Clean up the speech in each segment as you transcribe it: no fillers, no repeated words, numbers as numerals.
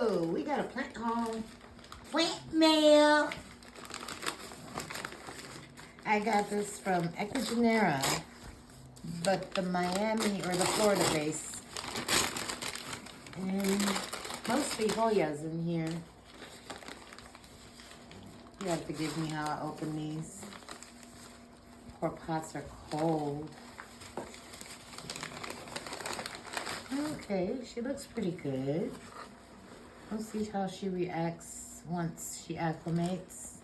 Oh, we got a plant home. Plant mail. I got this from Ecuagenera, but the Miami or the Florida base. And mostly Hoyas in here. You have to forgive me how I open these. Poor pots are cold. Okay, she looks pretty good. We'll see how she reacts once she acclimates.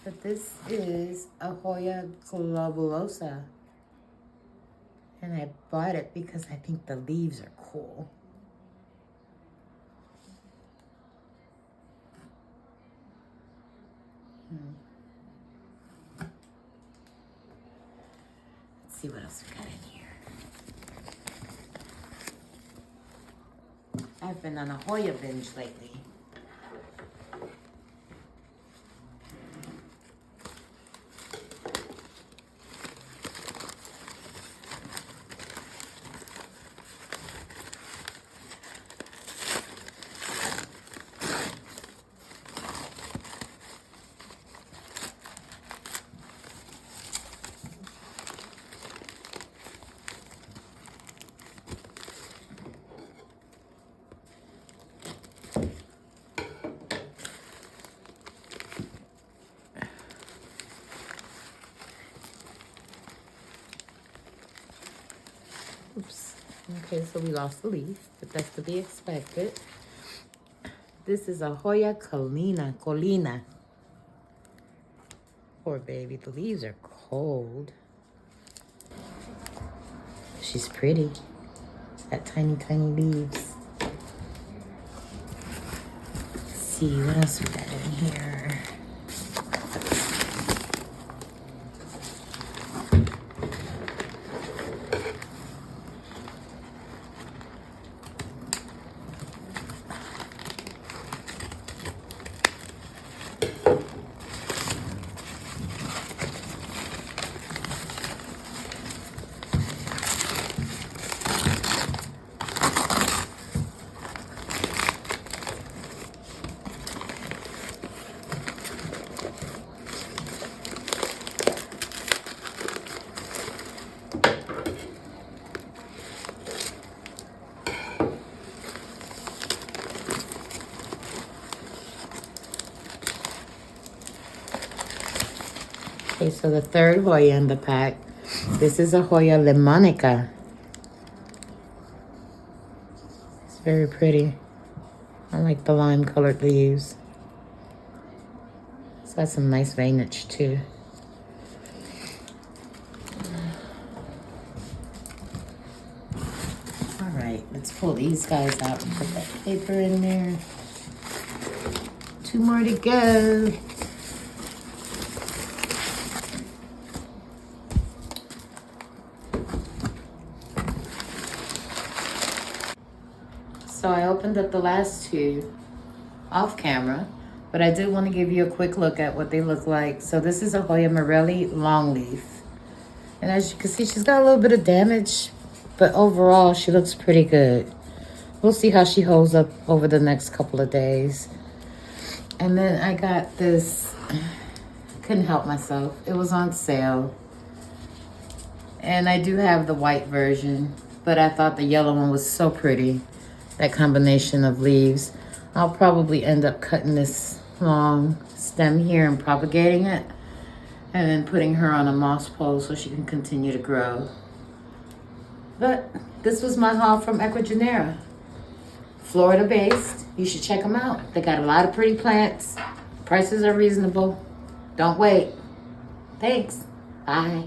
But this is a Hoya globulosa. And I bought it because I think the leaves are cool. Let's see what else we got in here. I've been on a Hoya binge lately. Oops. Okay, so we lost the leaf, but that's to be expected. This is a Hoya Colina. Poor baby, the leaves are cold. She's pretty. Got tiny, tiny leaves. Let's see, what else we got in here? Okay, so the third Hoya in the pack. This is a Hoya Lemonica. It's very pretty. I like the lime colored leaves. It's got some nice veinage too. All right, let's pull these guys out and put that paper in there. 2 more to go. So I opened up the last 2 off camera, but I did want to give you a quick look at what they look like. So this is a Hoya Morelli longleaf. And as you can see, she's got a little bit of damage, but overall she looks pretty good. We'll see how she holds up over the next couple of days. And then I got this, couldn't help myself. It was on sale. And I do have the white version, but I thought the yellow one was so pretty. That combination of leaves. I'll probably end up cutting this long stem here and propagating it, and then putting her on a moss pole so she can continue to grow. But this was my haul from Ecuagenera. Florida based. You should check them out. They got a lot of pretty plants. Prices are reasonable. Don't wait. Thanks. Bye.